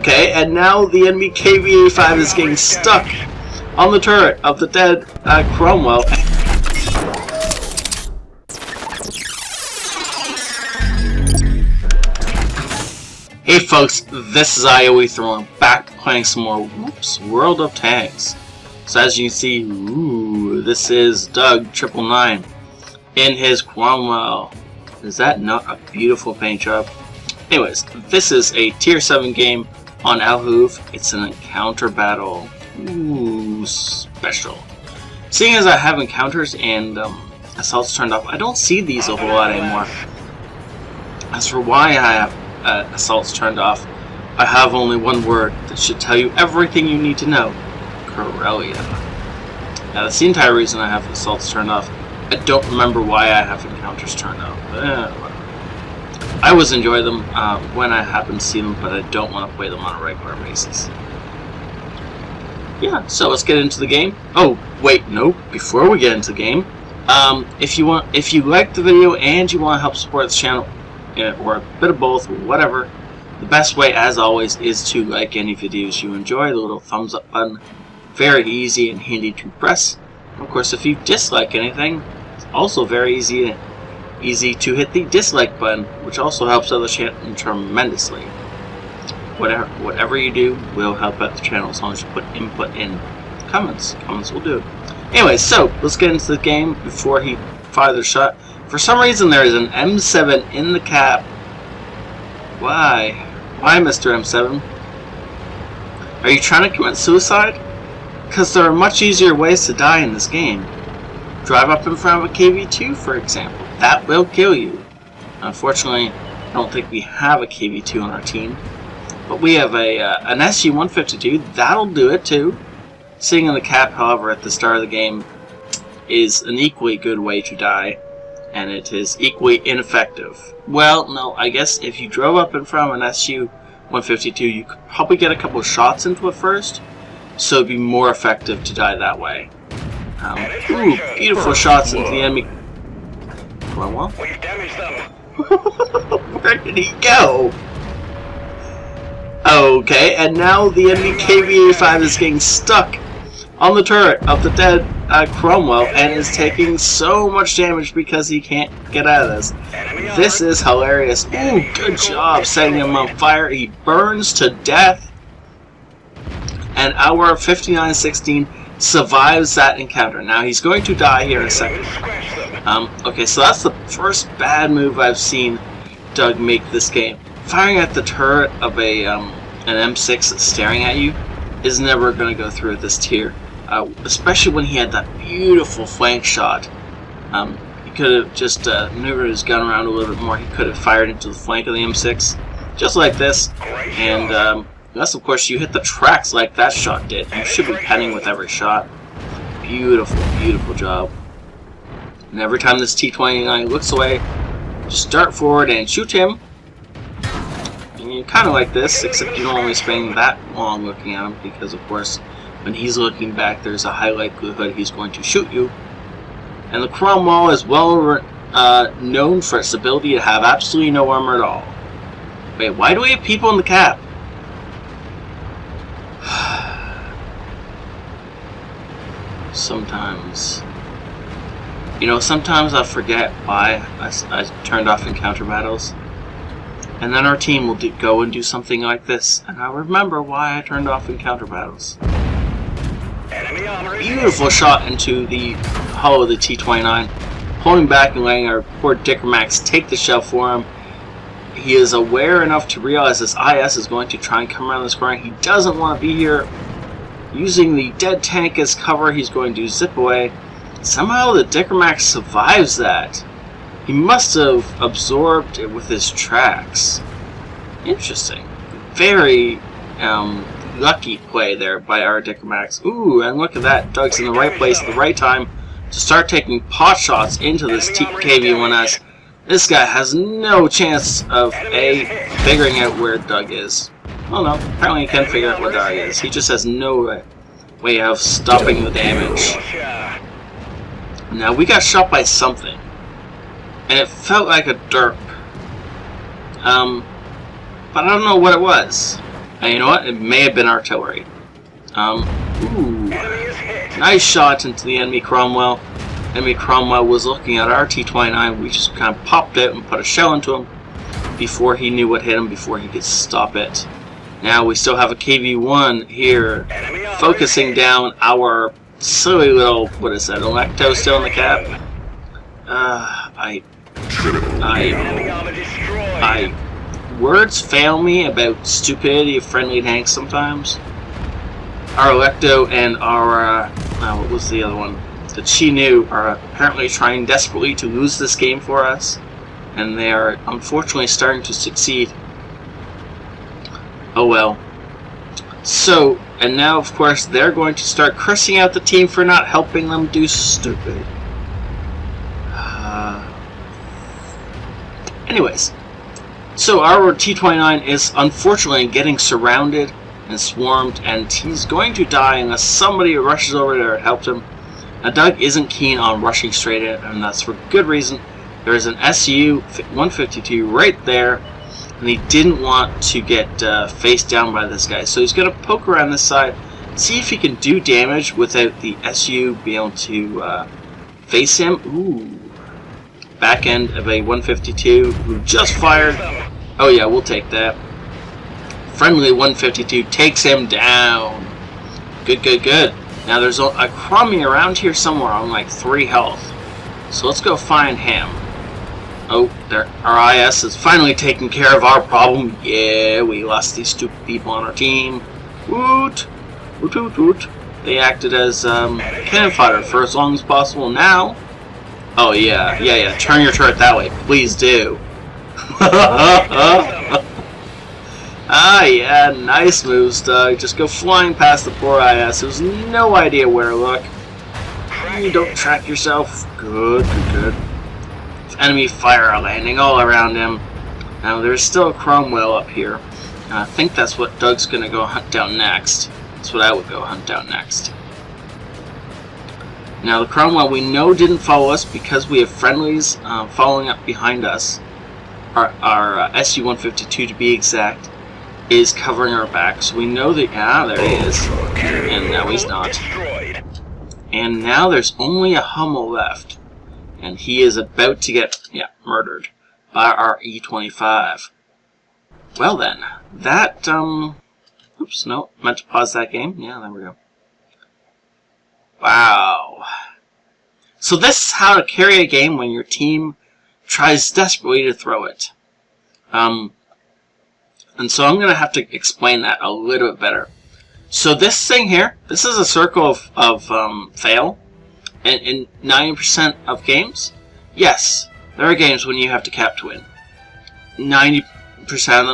Okay, and now the enemy Btw is getting stuck on the turret of the dead Cromwell. Hey folks, this is ioEther, and we're back playing some more World of Tanks. So as you can see, this is Btw I'd in his Cromwell. Is that not a beautiful paint job? Anyways, this is a tier 7 game on ioEther. It's an encounter battle. Ooh, special. Seeing as I have encounters and assaults turned off, I don't see these a whole lot anymore. As for why I have assaults turned off, I have only one word that should tell you everything you need to know. Cromwell. Now that's the entire reason I have assaults turned off. I don't remember why I have encounters turned off. I always enjoy them when I happen to see them, but I don't want to play them on a regular basis. Yeah, so let's get into the game. Oh, wait, no, before we get into the game, if you like the video and you want to help support this channel, or a bit of both, or whatever, the best way, as always, is to like any videos you enjoy. The little thumbs up button, very easy and handy to press. Of course, if you dislike anything, it's also very easy to hit the dislike button, which also helps out the channel tremendously. Whatever you do will help out the channel as long as you put input in comments. Comments will do it. Anyway, so let's get into the game before he fires the shot. For some reason, there is an M7 in the cap. Why? Why, Mr. M7? Are you trying to commit suicide? Because there are much easier ways to die in this game. Drive up in front of a Btw, for example. That will kill you. Unfortunately, I don't think we have a Btw on our team. But we have an SU-152. That'll do it, too. Sitting in the cap, however, at the start of the game is an equally good way to die. And it is equally ineffective. Well, no, I guess if you drove up in front of an SU-152, you could probably get a couple of shots into it first, so it'd be more effective to die that way. Ooh, beautiful shots into the enemy. Cromwell? We've damaged them. Where did he go? Okay, and now the enemy Btw is getting stuck on the turret of the dead Cromwell and is taking so much damage because he can't get out of this. This is hilarious. Ooh, good job setting him on fire. He burns to death. And our 5916 survives that encounter. Now he's going to die here in a second. Okay, so that's the first bad move I've seen Doug make this game. Firing at the turret of an M6 that's staring at you is never going to go through at this tier. Especially when he had that beautiful flank shot. He could have just maneuvered his gun around a little bit more. He could have fired into the flank of the M6, just like this. And unless, of course, you hit the tracks like that shot did. You should be penning with every shot. Beautiful, beautiful job. And every time this T-29 looks away, just dart forward and shoot him. And you kind of like this, except you don't only spend that long looking at him, because, of course, when he's looking back, there's a high likelihood he's going to shoot you. And the Cromwell is well known for its ability to have absolutely no armor at all. Wait, why do we have people in the cap? Sometimes. You know, sometimes I forget why I turned off encounter battles. And then our team will go and do something like this, and I'll remember why I turned off encounter battles. Beautiful shot into the hull of the T-29, pulling back and letting our poor Dickermax take the shell for him. He is aware enough to realize this IS is going to try and come around this corner. He doesn't want to be here. Using the dead tank as cover, he's going to zip away. Somehow the Dickermax survives that. He must have absorbed it with his tracks. Interesting. Very lucky play there by our Dickermax. Ooh, and look at that. Doug's in the right place at the right time to start taking pot shots into this Btw. This guy has no chance of figuring out where Doug is. Oh no, apparently he can figure out where Doug is. He just has no way of stopping the damage. Now we got shot by something, and it felt like a derp. But I don't know what it was. And you know what? It may have been artillery. Ooh. Nice shot into the enemy Cromwell. Enemy Cromwell was looking at our T-29. We just kind of popped it and put a shell into him before he knew what hit him, before he could stop it. Now we still have a KV-1 here focusing down our silly little, what is that, Electo still in the cap? Words fail me about stupidity of friendly tanks sometimes. Our Electo and our, what was the other one? The Chi-Nu are apparently trying desperately to lose this game for us, and they are unfortunately starting to succeed. Oh well. So, and now of course they're going to start cursing out the team for not helping them do stupid. Anyways, so our T-29 is unfortunately getting surrounded and swarmed, and he's going to die unless somebody rushes over there and helps him. Now Doug isn't keen on rushing straight in, and that's for good reason. There is an Su-152 right there, and he didn't want to get faced down by this guy. So he's going to poke around this side, see if he can do damage without the Su being able to face him. Ooh. Back end of a 152 who just fired. Oh yeah, we'll take that. Friendly 152 takes him down. Good, good, good. Now there's a crummy around here somewhere on like 3 health. So let's go find him. Oh, there, our IS is finally taking care of our problem. Yeah, we lost these stupid people on our team. Woot! Woot, woot, woot. They acted as cannon fodder for as long as possible. Now, oh yeah, turn your turret that way, please do. Ah yeah, nice moves, Doug. Just go flying past the poor IS who's no idea where to look. You don't track yourself. Good, good, good. Enemy fire landing all around him. Now there's still a Cromwell up here. And I think that's what Doug's gonna go hunt down next. That's what I would go hunt down next. Now the Cromwell we know didn't follow us because we have friendlies following up behind us. Our Su-152 to be exact is covering our back, so we know that, there he is, and now he's not. And now there's only a Hummel left, and he is about to get, murdered by our E-25. Well then, that, oops, no, meant to pause that game. Yeah, there we go. Wow. So this is how to carry a game when your team tries desperately to throw it. And so I'm going to have to explain that a little bit better. So this thing here, this is a circle of fail. And in 90% of games, yes, there are games when you have to cap to win. 90% of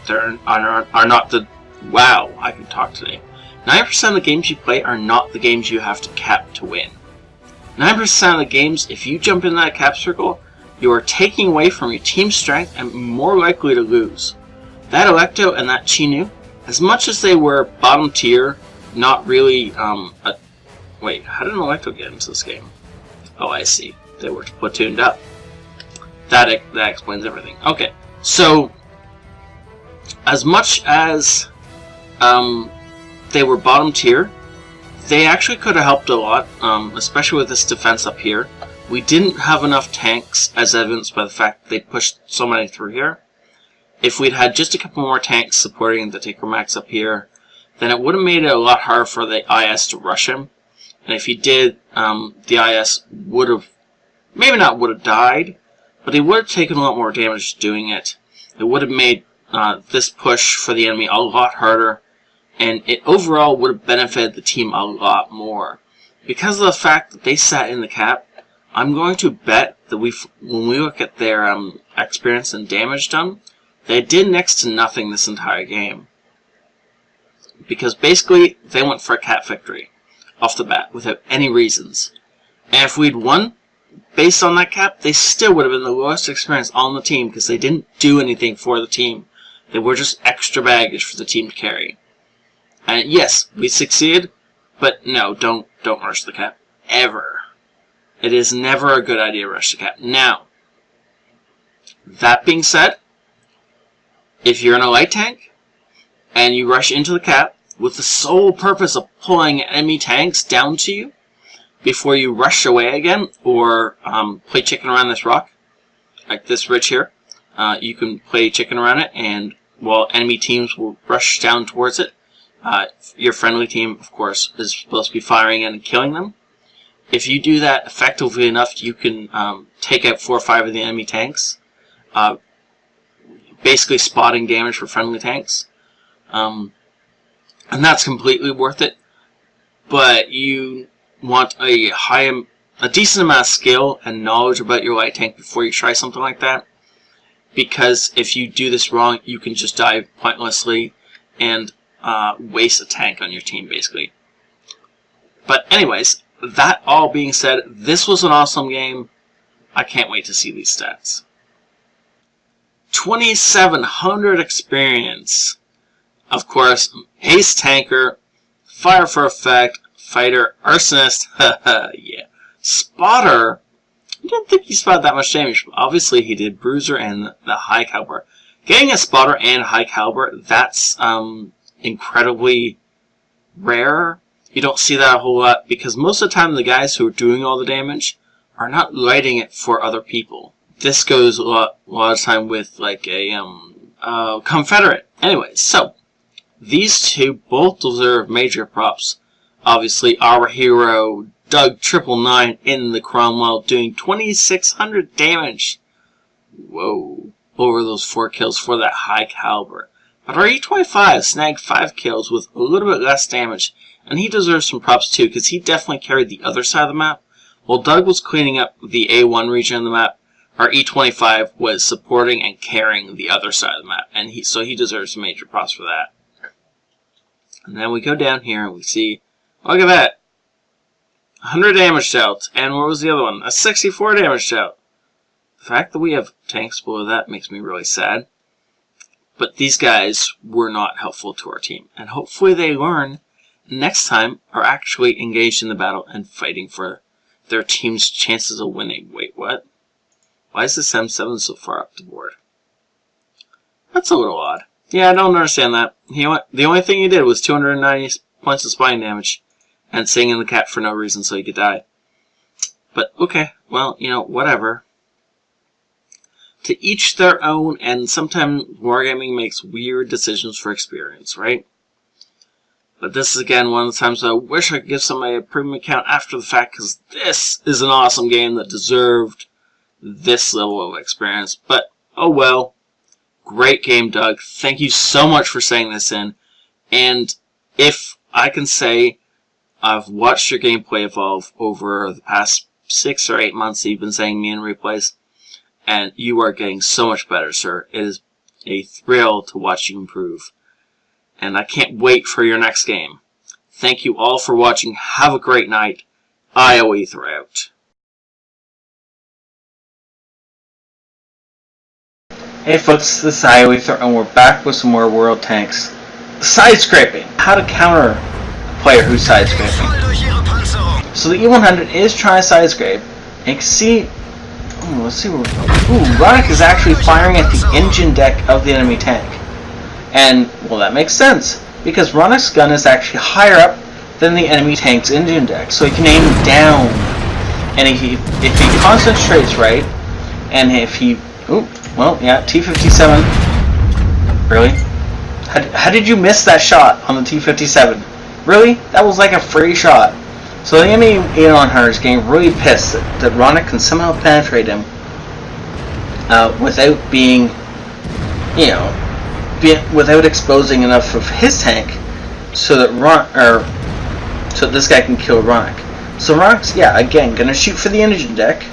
them, are not the, wow, I can talk today. 90% of the games you play are not the games you have to cap to win. 9% of the games, if you jump in that cap circle, you are taking away from your team's strength and more likely to lose. That Electo and that Chi-Nu, as much as they were bottom tier, not really, wait, how did an Electo get into this game? Oh, I see. They were platooned up. That explains everything. Okay, so, as much as, they were bottom tier, they actually could have helped a lot, especially with this defense up here. We didn't have enough tanks, as evidenced by the fact that they pushed so many through here. If we'd had just a couple more tanks supporting the Taker Max up here, then it would have made it a lot harder for the IS to rush him. And if he did, the IS would have, maybe not would have died, but he would have taken a lot more damage doing it. It would have made this push for the enemy a lot harder, and it overall would have benefited the team a lot more. Because of the fact that they sat in the cap, I'm going to bet that when we look at their experience and damage done, they did next to nothing this entire game. Because basically, they went for a cap victory off the bat without any reasons. And if we'd won based on that cap, they still would have been the lowest experience on the team because they didn't do anything for the team. They were just extra baggage for the team to carry. And yes, we succeeded, but no, don't rush the cap. Ever. It is never a good idea to rush the cap. Now, that being said, if you're in a light tank, and you rush into the cap with the sole purpose of pulling enemy tanks down to you before you rush away again, or play chicken around this rock, like this ridge here. You can play chicken around it, and while enemy teams will rush down towards it, your friendly team, of course, is supposed to be firing in and killing them. If you do that effectively enough, you can take out 4 or 5 of the enemy tanks, basically spotting damage for friendly tanks. And that's completely worth it. But you want a decent amount of skill and knowledge about your light tank before you try something like that. Because if you do this wrong, you can just die pointlessly and waste a tank on your team, basically. But anyways, that all being said, this was an awesome game. I can't wait to see these stats. 2700 experience. Of course, ace tanker, fire for effect, fighter, arsonist, yeah. Spotter, I didn't think he spotted that much damage. Obviously, he did bruiser and the high caliber. Getting a spotter and high caliber, that's incredibly rare. You don't see that a whole lot because most of the time the guys who are doing all the damage are not lighting it for other people. This goes a lot of time with like a Confederate. Anyway, so these two both deserve major props. Obviously, our hero Btw I'd in the Cromwell doing 2600 damage. Whoa, over those 4 kills for that high caliber. But our E25 snagged 5 kills with a little bit less damage, and he deserves some props too, because he definitely carried the other side of the map. While Doug was cleaning up the A1 region of the map, our E25 was supporting and carrying the other side of the map, and so he deserves some major props for that. And then we go down here and we see, look at that, 100 damage dealt, and what was the other one? A 64 damage dealt. The fact that we have tanks below that makes me really sad. But these guys were not helpful to our team, and hopefully they learn next time are actually engaged in the battle and fighting for their team's chances of winning. Wait, what? Why is this M7 so far up the board? That's a little odd. Yeah, I don't understand that. The only thing he did was 290 points of spine damage and sitting in the cap for no reason so he could die. But okay, well, you know, whatever. To each their own, and sometimes wargaming makes weird decisions for experience, right? But this is again one of the times I wish I could give somebody a premium account after the fact, because this is an awesome game that deserved this level of experience. But oh well. Great game, Doug. Thank you so much for saying this in. And if I can say, I've watched your gameplay evolve over the past 6 or 8 months that you've been saying me in replays, and you are getting so much better, sir. It is a thrill to watch you improve. And I can't wait for your next game. Thank you all for watching. Have a great night. ioEther out. Hey folks, this is ioEther, and we're back with some more world tanks. Side scraping. How to counter a player who's side scraping. So the E100 is trying to side scrape. And you can see, let's see where we're going. Ronick is actually firing at the engine deck of the enemy tank. And, well, that makes sense, because Ronick's gun is actually higher up than the enemy tank's engine deck, so he can aim down. And if he concentrates right, and if he, well, yeah, T-57, really? How did you miss that shot on the T-57? Really? That was like a free shot. So the enemy 8-on-her is getting really pissed that Ronick can somehow penetrate him without being, you know, without exposing enough of his tank so that so this guy can kill Ronick. So Ronick's, yeah, again, gonna shoot for the engine deck.